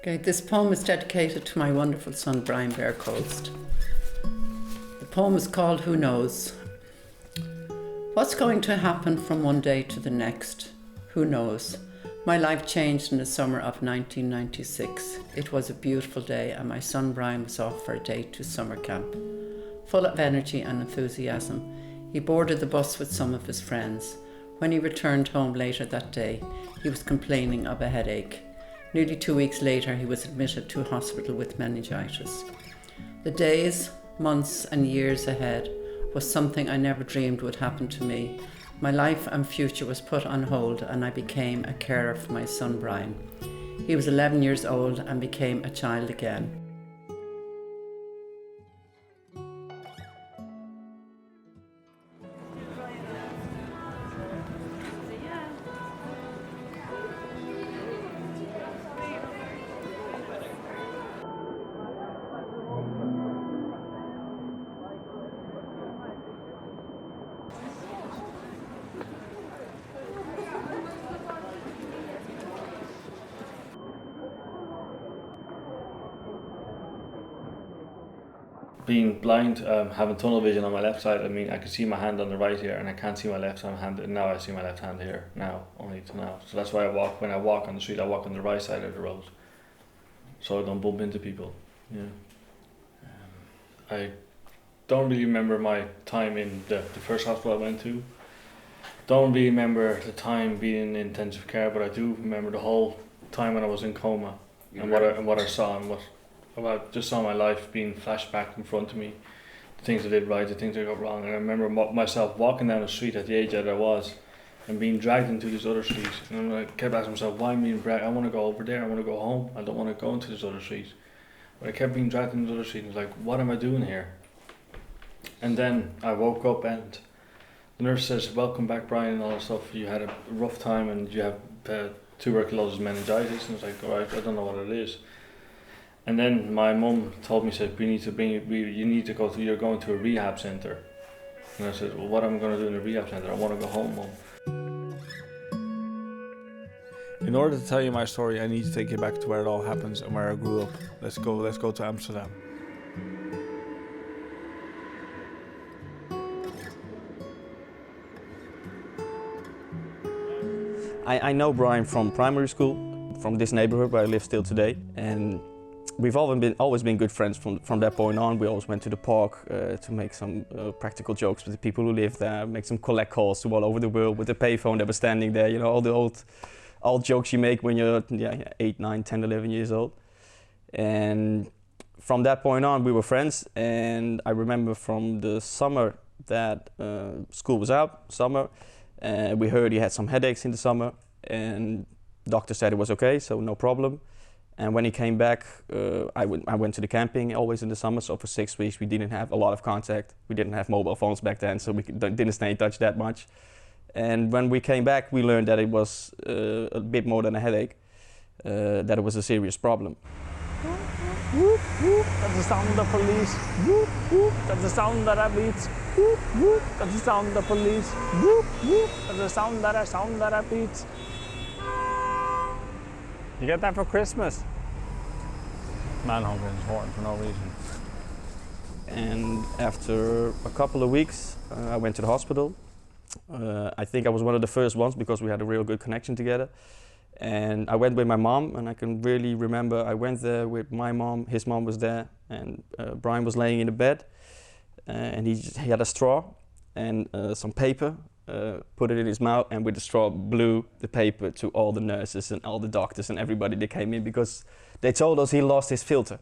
Okay, this poem is dedicated to my wonderful son, Brian Bearcoast. The poem is called Who Knows? What's going to happen from one day to the next? Who knows? My life changed in the summer of 1996. It was a beautiful day and my son Brian was off for a day to summer camp. Full of energy and enthusiasm, he boarded the bus with some of his friends. When he returned home later that day, he was complaining of a headache. Nearly 2 weeks later, he was admitted to a hospital with meningitis. The days, months and years ahead was something I never dreamed would happen to me. My life and future was put on hold and I became a carer for my son Brian. He was 11 years old and became a child again. Being blind, having tunnel vision on my left side, I mean, I can see my hand on the right here and I can't see my left hand, and now I see my left hand here, now, only to now. So that's why when I walk on the street, I walk on the right side of the road, so I don't bump into people, yeah. I don't really remember my time in the first hospital I went to. Don't really remember the time being in intensive care, but I do remember the whole time when I was in coma and what I saw and I just saw my life being flashed back in front of me, the things I did right, the things I got wrong, and I remember myself walking down the street at the age that I was and being dragged into these other streets, and I kept asking myself, why am I being dragged? I want to go over there, I want to go home, I don't want to go into this other street. But I kept being dragged into the other street and was like, what am I doing here? And then I woke up and the nurse says, welcome back Brian, and all that stuff, you had a rough time and you have tuberculosis, meningitis, and I was like, alright, I don't know what it is. And then my mum told me, said, you're going to a rehab centre. And I said, well, what am I going to do in a rehab centre? I want to go home, Mum. In order to tell you my story, I need to take you back to where it all happens and where I grew up. Let's go to Amsterdam. I know Brian from primary school, from this neighborhood where I live still today, and we've always been good friends from that point on. We always went to the park to make some practical jokes with the people who live there, make some collect calls to all over the world with the payphone that was standing there, you know, all the old jokes you make when you're 8, 9, 10, 11 years old. And from that point on, we were friends, and I remember from the summer that school was out, summer, and we heard he had some headaches in the summer, and doctor said it was okay, so no problem. And when he came back, I went to the camping always in the summer, so for 6 weeks we didn't have a lot of contact. We didn't have mobile phones back then, so we didn't stay in touch that much. And when we came back, we learned that it was a bit more than a headache, that it was a serious problem. Whoop, whoop, that's the sound of the police. Whoop, whoop, that's the sound that I beats. Whoop, whoop, that's the sound of the police. Whoop, whoop, that's the sound that I beats. You get that for Christmas? Man honking his horn for no reason. And after a couple of weeks, I went to the hospital. I think I was one of the first ones because we had a real good connection together. And I went with my mom, and I can really remember I went there with my mom, his mom was there, and Brian was laying in the bed, and he had a straw and some paper, put it in his mouth, and with the straw blew the paper to all the nurses and all the doctors and everybody that came in, because they told us he lost his filter.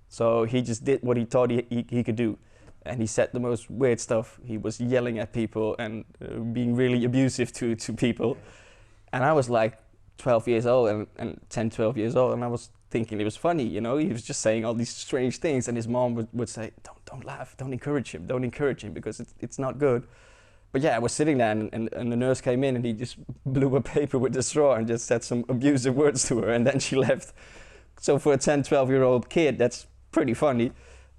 So he just did what he thought he could do. And he said the most weird stuff. He was yelling at people and being really abusive to people. And I was like 12 years old and 10, 12 years old, and I was thinking it was funny, you know, he was just saying all these strange things, and his mom would say, don't laugh, don't encourage him because it's not good. But yeah, I was sitting there and the nurse came in and he just blew a paper with the straw and just said some abusive words to her, and then she left. So for a 10, 12-year-old kid, that's pretty funny.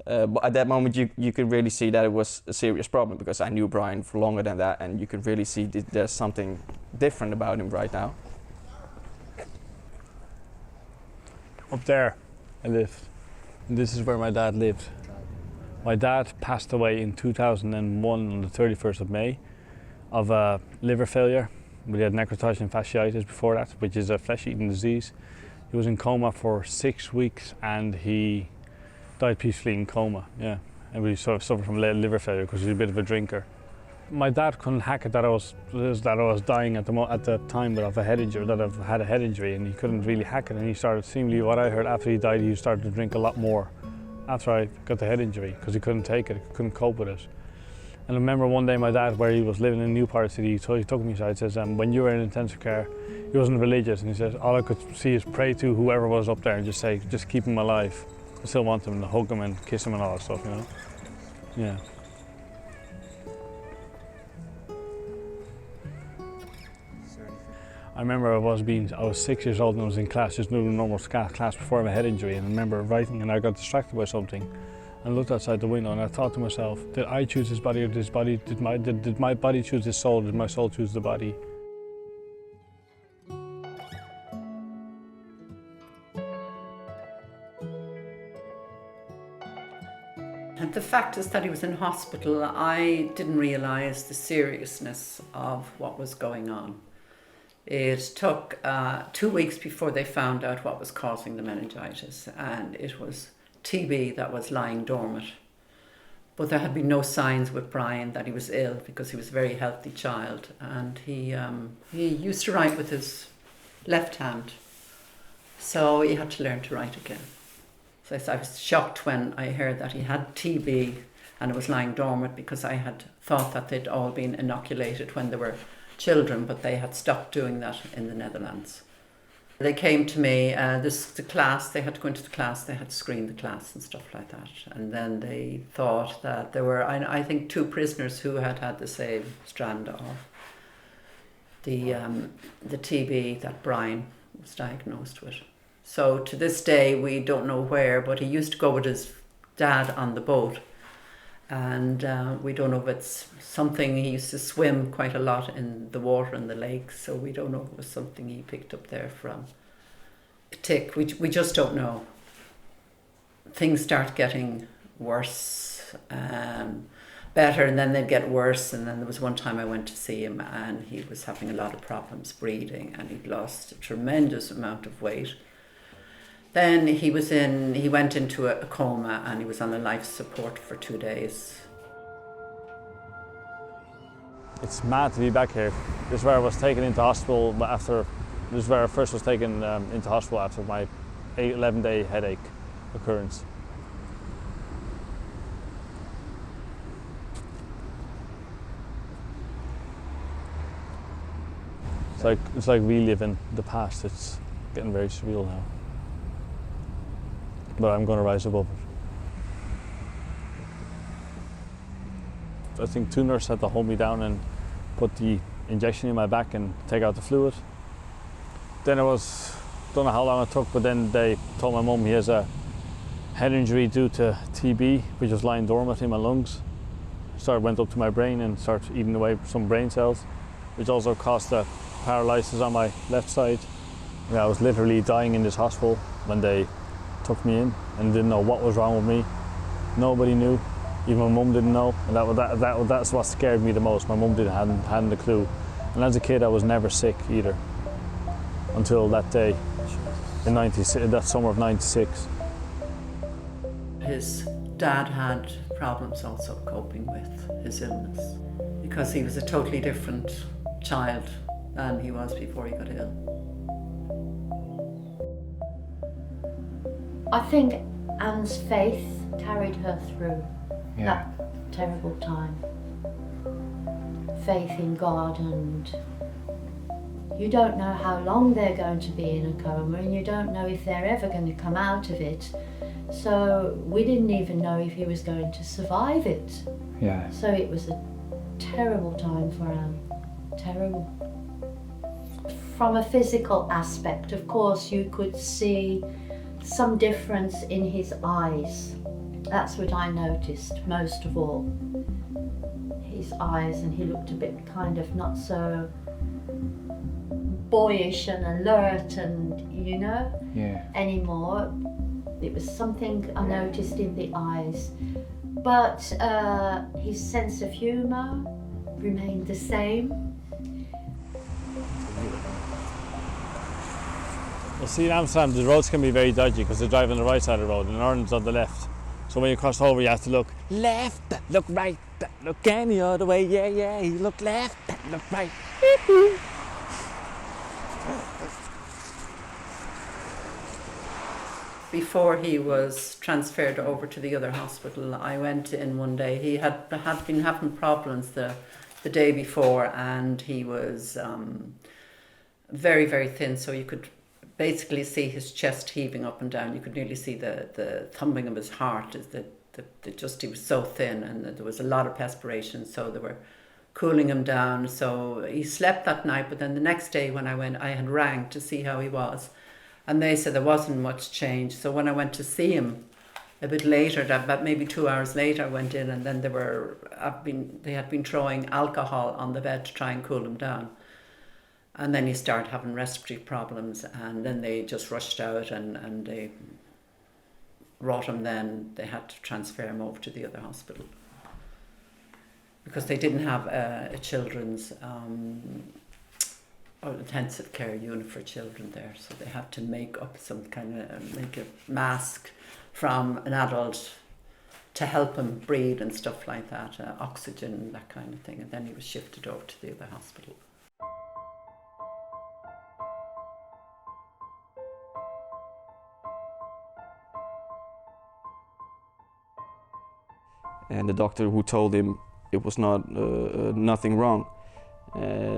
But at that moment, you could really see that it was a serious problem, because I knew Brian for longer than that, and you could really see there's something different about him right now. Up there, I lived. And this is where my dad lived. My dad passed away in 2001 on the 31st of May of liver failure. We had necrotic and fasciitis before that, which is a flesh-eating disease. He was in coma for 6 weeks and he died peacefully in coma, yeah. And we sort of suffered from liver failure because he was a bit of a drinker. My dad couldn't hack it that I was dying at the time of a head injury, that I've had a head injury, and he couldn't really hack it. And he started, seemingly what I heard after he died, he started to drink a lot more after I got the head injury because he couldn't take it, he couldn't cope with it. And I remember one day my dad, where he was living in a new part of the city, he took me aside and says, when you were in intensive care, he wasn't religious, and he says, all I could see is pray to whoever was up there and just say, just keep him alive. I still want him to hug him and kiss him and all that stuff, you know? Yeah. I remember I was 6 years old and I was in class, just doing a normal class before my head injury, and I remember writing and I got distracted by something and looked outside the window and I thought to myself, did I choose this body or this body, did my body choose this soul, did my soul choose the body? And the fact is that he was in hospital. I didn't realise the seriousness of what was going on. It took 2 weeks before they found out what was causing the meningitis, and it was TB that was lying dormant. But there had been no signs with Brian that he was ill because he was a very healthy child, and he used to write with his left hand, so he had to learn to write again. So I was shocked when I heard that he had TB and it was lying dormant, because I had thought that they'd all been inoculated when they were children, but they had stopped doing that in the Netherlands. They came to me, the class, they had to go into the class, they had to screen the class and stuff like that. And then they thought that there were, I think, 2 prisoners who had the same strand of the TB that Brian was diagnosed with. So to this day, we don't know where, but he used to go with his dad on the boat. And we don't know if it's something, he used to swim quite a lot in the water in the lake, so we don't know if it was something he picked up there from a tick. We just don't know. Things start getting worse, better, and then they'd get worse. And then there was one time I went to see him and he was having a lot of problems breathing and he'd lost a tremendous amount of weight. Then he went into a coma and he was on a life support for 2 days. It's mad to be back here. This is where I was taken into hospital this is where I first was taken into hospital after my 11-day headache occurrence. It's like reliving the past. It's getting very surreal now. But I'm going to rise above it. I think 2 nurses had to hold me down and put the injection in my back and take out the fluid. Then don't know how long it took, but then they told my mum he has a head injury due to TB, which was lying dormant in my lungs. Went up to my brain and started eating away some brain cells, which also caused a paralysis on my left side. I was literally dying in this hospital when they took me in and didn't know what was wrong with me. Nobody knew, even my mum didn't know, and that's what scared me the most. My mum hadn't a clue, and as a kid I was never sick either until that day in that summer of '96. His dad had problems also coping with his illness because he was a totally different child than he was before he got ill. I think Anne's faith carried her through that terrible time. Faith in God, and you don't know how long they're going to be in a coma, and you don't know if they're ever going to come out of it. So we didn't even know if he was going to survive it. Yeah. So it was a terrible time for Anne. Terrible. From a physical aspect, of course, you could see some difference in his eyes. That's what I noticed most of all. His eyes, and he looked a bit kind of not so boyish and alert and, you know, Yeah. anymore. It was something I noticed in the eyes. But his sense of humour remained the same. Well, see, in Amsterdam, the roads can be very dodgy because they drive on the right side of the road and Ireland's on the left. So when you cross over, you have to look left, look right, look any other way. Yeah, yeah, you look left, look right. Before he was transferred over to the other hospital, I went in one day. He had been having problems the day before, and he was very, very thin, so you could basically see his chest heaving up and down. You could nearly see the thumping of his heart. He was so thin, and there was a lot of perspiration, so they were cooling him down. So he slept that night, but then the next day when I went, I had rang to see how he was, and they said there wasn't much change. So when I went to see him a bit later, about maybe 2 hours later, I went in, and then they had been throwing alcohol on the bed to try and cool him down. And then he started having respiratory problems, and then they just rushed out and they brought him. Then they had to transfer him over to the other hospital because they didn't have a children's intensive care unit for children there, so they had to make up some kind of make a mask from an adult to help him breathe and stuff like that, oxygen, that kind of thing. And then he was shifted over to the other hospital. And the doctor who told him it was nothing wrong.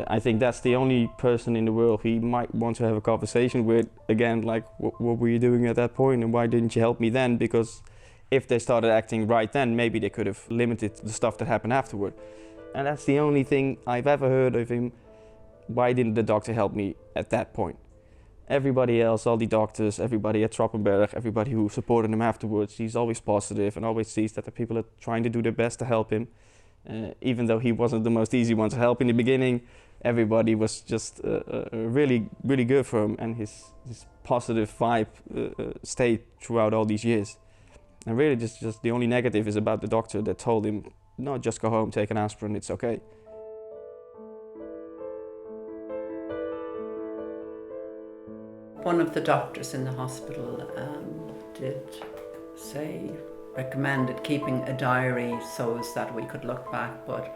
I think that's the only person in the world he might want to have a conversation with. Again, like, what were you doing at that point, and why didn't you help me then? Because if they started acting right then, maybe they could have limited the stuff that happened afterward. And that's the only thing I've ever heard of him. Why didn't the doctor help me at that point? Everybody else, all the doctors, everybody at Troppenberg, everybody who supported him afterwards, he's always positive and always sees that the people are trying to do their best to help him. Even though he wasn't the most easy one to help in the beginning, everybody was just really, really good for him, and his positive vibe stayed throughout all these years. And really just the only negative is about the doctor that told him, no, just go home, take an aspirin, it's okay. One of the doctors in the hospital recommended keeping a diary so as that we could look back, but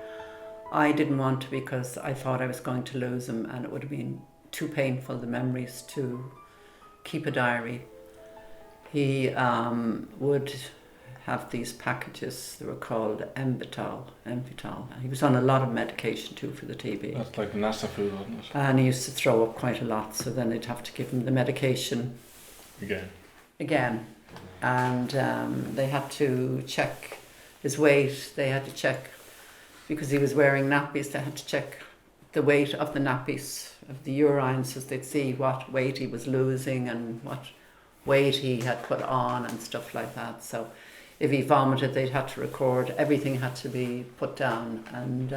I didn't want to because I thought I was going to lose him, and it would have been too painful, the memories, to keep a diary. He would have these packages, they were called Envital. He was on a lot of medication too for the TB. That's like NASA food, wasn't it? And he used to throw up quite a lot, so then they'd have to give him the medication again. And they had to check his weight. They had to check, because he was wearing nappies, they had to check the weight of the nappies, of the urine, so they'd see what weight he was losing and what weight he had put on and stuff like that. So if he vomited, they'd have to record. Everything had to be put down, and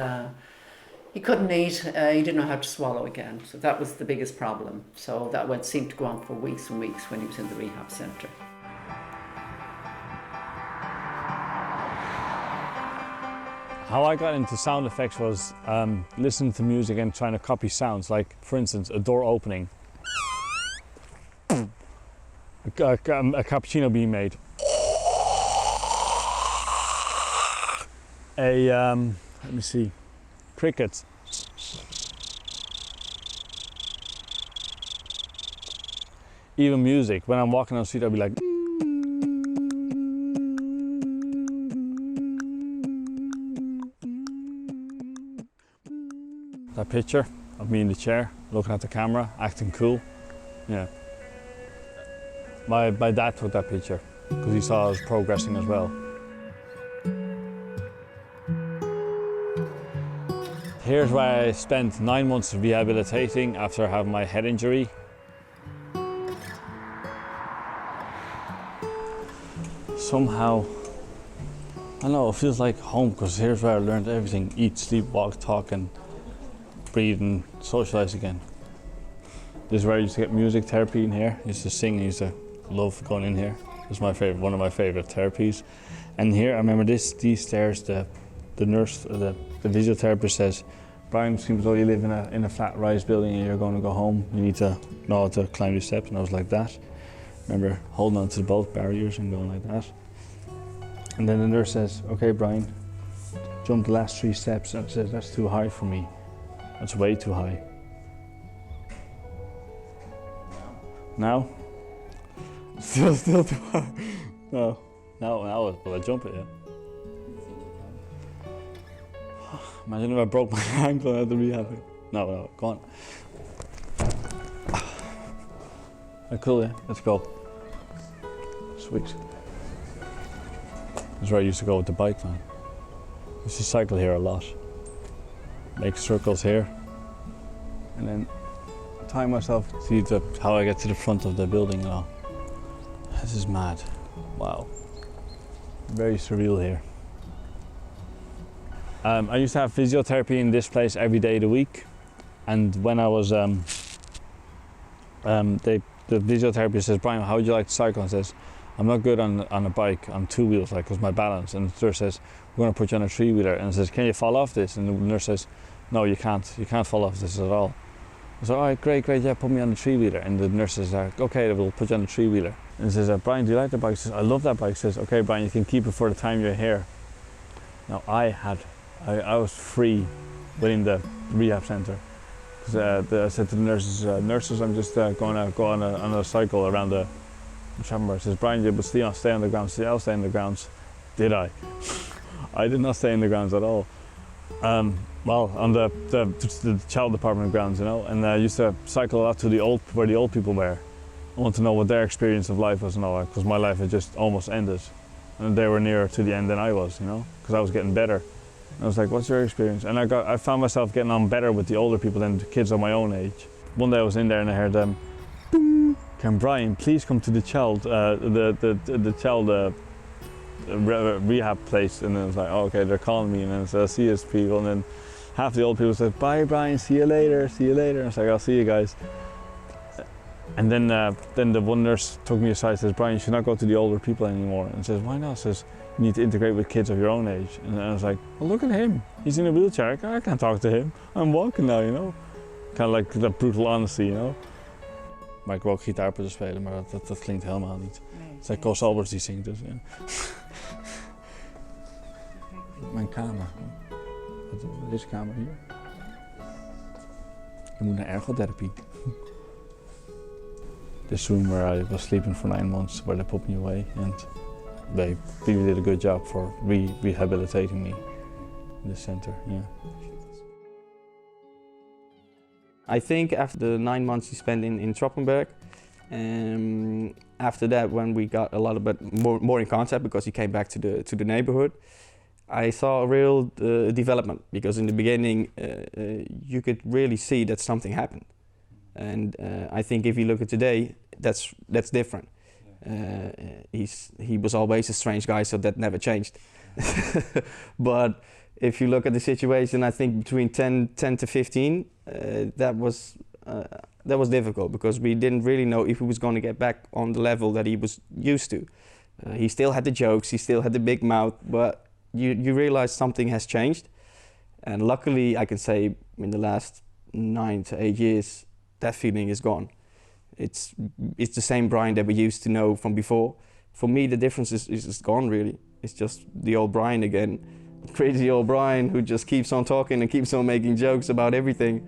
he couldn't eat. He didn't know how to swallow again. So that was the biggest problem. So that seemed to go on for weeks and weeks when he was in the rehab centre. How I got into sound effects was listening to music and trying to copy sounds. Like, for instance, a door opening, a cappuccino being made, let me see, crickets. Even music. When I'm walking on the street, I'll be like. That picture of me in the chair, looking at the camera, acting cool. Yeah. My dad took that picture because he saw I was progressing as well. Here's where I spent 9 months rehabilitating after having my head injury. Somehow, I don't know, it feels like home, because here's where I learned everything: eat, sleep, walk, talk, and breathe and socialise again. This is where I used to get music therapy in here. I used to sing, I used to love going in here. It's my favorite, one of my favorite therapies. And here, I remember these stairs, the nurse, the physiotherapist says, Brian, seems though you live in a flat rise building and you're going to go home, you need to know how to climb these steps. And I was like that. I remember holding on to both barriers and going like that. And then the nurse says, okay, Brian, jump the last 3 steps. And I said, that's too high for me. That's way too high. Now? Still too high. No. Now will I jump it, yeah? Imagine if I broke my ankle at the rehab. No, go on. Cool, yeah? Let's go. Sweet. This is where I used to go with the bike, man. I used to cycle here a lot. Make circles here. And then tie myself to how I get to the front of the building, you know. This is mad. Wow. Very surreal here. I used to have physiotherapy in this place every day of the week. And when I was, the physiotherapist says, Brian, how would you like to cycle? And says, I'm not good on a bike, on 2 wheels, like, because my balance. And the nurse says, we're going to put you on a 3-wheeler. And says, can you fall off this? And the nurse says, no, you can't fall off this at all. I said, all right, great, yeah, put me on the 3-wheeler. And the nurse says, okay, we'll put you on the 3-wheeler. And says, Brian, do you like the bike? He says, I love that bike. He says, okay, Brian, you can keep it for the time you're here. Now, I was free within the rehab centre. I said to the nurses, I'm just going to go on a cycle around the chamber. I says, Brian, you will stay on the grounds. I'll stay on the grounds. Did I? I did not stay in the grounds at all. Well, on the child department grounds, you know, and I used to cycle a lot to where the old people were. I want to know what their experience of life was and all that, because my life had just almost ended. And they were nearer to the end than I was, you know, because I was getting better. And I was like, what's your experience? And I found myself getting on better with the older people than the kids of my own age. One day I was in there and I heard them, can Brian please come to the child, the child rehab place? And then I was like, oh, okay, they're calling me. And then I said, I'll see you people. And then half the old people said, bye Brian, see you later. And I was like, I'll see you guys. And then the one nurse took me aside and says, Brian, you should not go to the older people anymore. And says, why not? Says, you need to integrate with kids of your own age. And I was like, well, look at him. He's in a wheelchair. I can't talk to him. I'm walking now, you know. Kind of like that brutal honesty, you know. Maar ik wou ook gitaar spelen, maar dat klinkt helemaal niet. Het is like Koos Alberts die zingt dus. Ja. Mijn kamer. Deze kamer hier. Je moet naar ergotherapie. This room where I was sleeping for 9 months, where they put me away, and they really did a good job for rehabilitating me in this center. Yeah. I think after the 9 months he spent in Troppenberg, after that, when we got a lot bit more in contact because he came back to the neighborhood, I saw a real development, because in the beginning you could really see that something happened. And I think if you look at today, that's different. He was always a strange guy, so that never changed. But if you look at the situation, I think between 10 to 15, that was difficult, because we didn't really know if he was going to get back on the level that he was used to. He still had the jokes, he still had the big mouth, but you realize something has changed. And luckily, I can say in the last 9 to 8 years, that feeling is gone. It's the same Brian that we used to know from before. For me, the difference is gone, really. It's just the old Brian again. Crazy old Brian who just keeps on talking and keeps on making jokes about everything.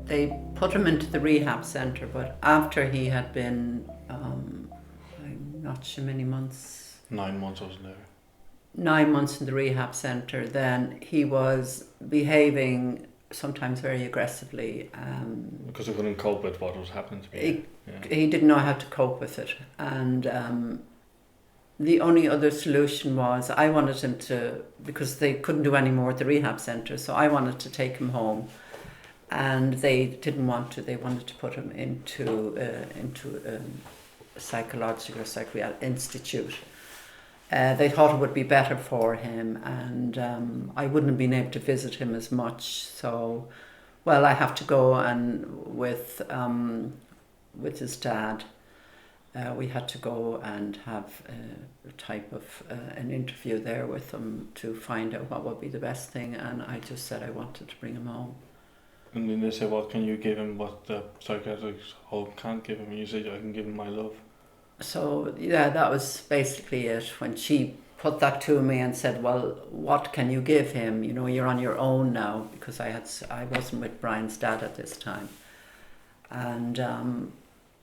They put him into the rehab centre, but after he had been, I'm not sure many months. 9 months I was there. 9 months in the rehab centre, then he was behaving sometimes very aggressively. Because I couldn't cope with what was happening to me. He didn't know how to cope with it. And the only other solution was, I wanted him to, because they couldn't do any more at the rehab centre, so I wanted to take him home. And they didn't want to. They wanted to put him into a psychological or psychiatric institute. They thought it would be better for him, and I wouldn't have been able to visit him as much. So, well, I have to go and with his dad. We had to go and have a type of an interview there with him to find out what would be the best thing, and I just said I wanted to bring him home. And then they said, what can you give him what the psychiatrists can't give him? And you said, I can give him my love. So yeah, that was basically it. When she put that to me and said, well, what can you give him? You know, you're on your own now, because I wasn't with Brian's dad at this time. And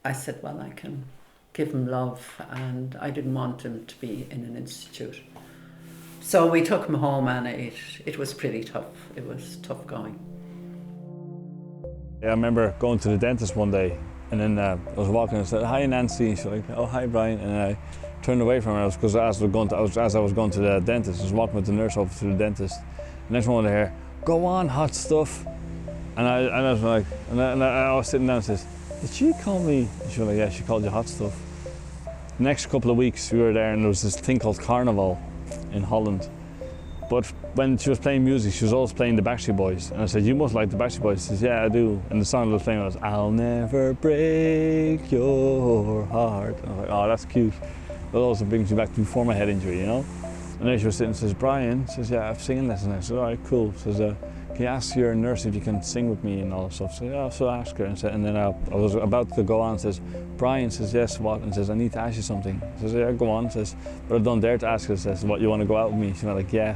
I said, well, I can give him love, and I didn't want him to be in an institute. So we took him home, and it was pretty tough. It was tough going. Yeah, I remember going to the dentist one day, and then I was walking and I said, hi Nancy, and she's like, oh hi Brian, and then I turned away from her because as I was going to the dentist, I was walking with the nurse over to the dentist. The next moment I hear, go on, hot stuff. And I was like, and I was sitting down and says, did she call me? And she was like, yeah, she called you hot stuff. The next couple of weeks we were there, and there was this thing called Carnival in Holland. But when she was playing music, she was always playing the Backstreet Boys. And I said, you must like the Backstreet Boys. She says, yeah, I do. And the song that was playing was, I'll never break your heart. And I was like, oh, that's cute. That also brings me back to before my head injury, you know? And then she was sitting and says, Brian, says, yeah, I have singing lessons. I said, all right, cool. Says, can you ask your nurse if you can sing with me and all that stuff? So yeah, so I asked her, and then I was about to go on and says, Brian, says, yes, what? And says, I need to ask you something. Says, yeah, go on. Says, but I don't dare to ask her. Says, what, you want to go out with me? She went like, yeah.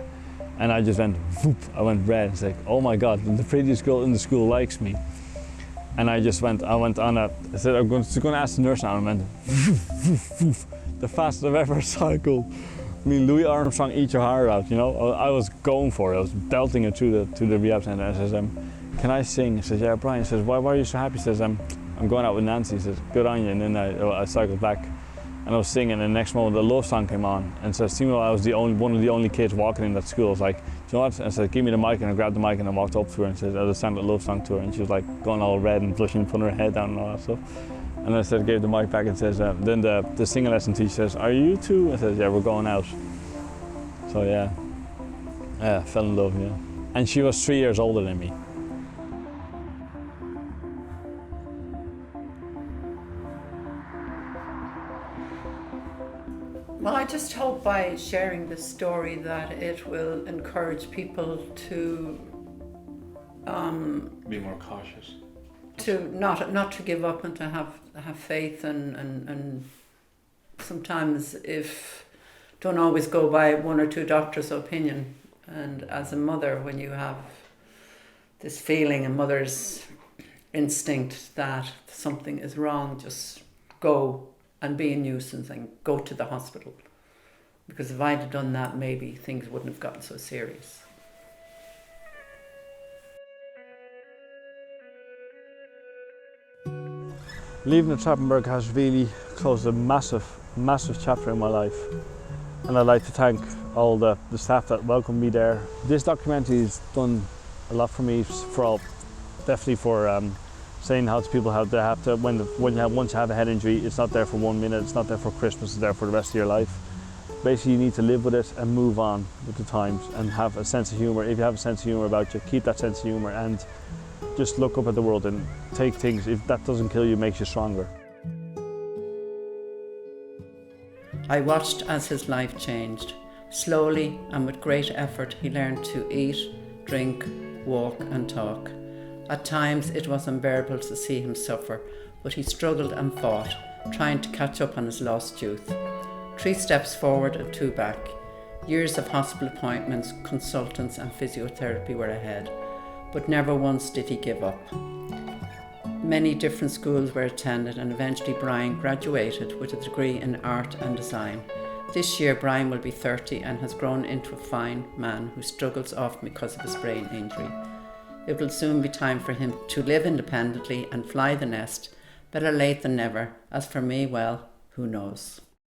And I just went, whoop, I went red. It's like, oh my God, the prettiest girl in the school likes me. And I went on I said, I'm going to ask the nurse now, and I went, woof, woof, woof, the fastest I've ever cycled. I mean, Louis Armstrong, eat your heart out, you know? I was going for it, I was belting it to the rehab centre. I says, can I sing? He says, yeah, Brian. He says, why are you so happy? He says, I'm going out with Nancy. He says, good on you. And then I cycled back, and I was singing, and the next moment the love song came on, and so it seemed like I was one of the only kids walking in that school. I was like, do you know what? And I said, give me the mic, and I grabbed the mic and I walked up to her and said, I was sang the love song to her, and she was like going all red and blushing, putting her head down and all that stuff. And I said, gave the mic back and says, then the singing lesson teacher says, are you two? I said, yeah, we're going out. So yeah, fell in love, yeah. And she was 3 years older than me. Well, I just hope by sharing this story that it will encourage people to be more cautious. To not to give up and to have faith, and sometimes if don't always go by one or two doctors' opinion. And as a mother, when you have this feeling, a mother's instinct that something is wrong, just go and be a nuisance and go to the hospital. Because if I'd have done that, maybe things wouldn't have gotten so serious. Leaving the Trappenberg has really closed a massive chapter in my life. And I'd like to thank all the staff that welcomed me there. This documentary has done a lot for me, definitely for saying how to people how they have to, once you have a head injury, it's not there for 1 minute, it's not there for Christmas, it's there for the rest of your life. Basically, you need to live with it and move on with the times and have a sense of humour. If you have a sense of humour about you, keep that sense of humour and just look up at the world and take things. If that doesn't kill you, it makes you stronger. I watched as his life changed. Slowly and with great effort, he learned to eat, drink, walk and talk. At times it was unbearable to see him suffer, but he struggled and fought, trying to catch up on his lost youth. 3 steps forward and 2 back. Years of hospital appointments, consultants and physiotherapy were ahead, but never once did he give up. Many different schools were attended, and eventually Brian graduated with a degree in art and design. This year Brian will be 30 and has grown into a fine man who struggles often because of his brain injury. It will soon be time for him to live independently and fly the nest. Better late than never. As for me, well, who knows?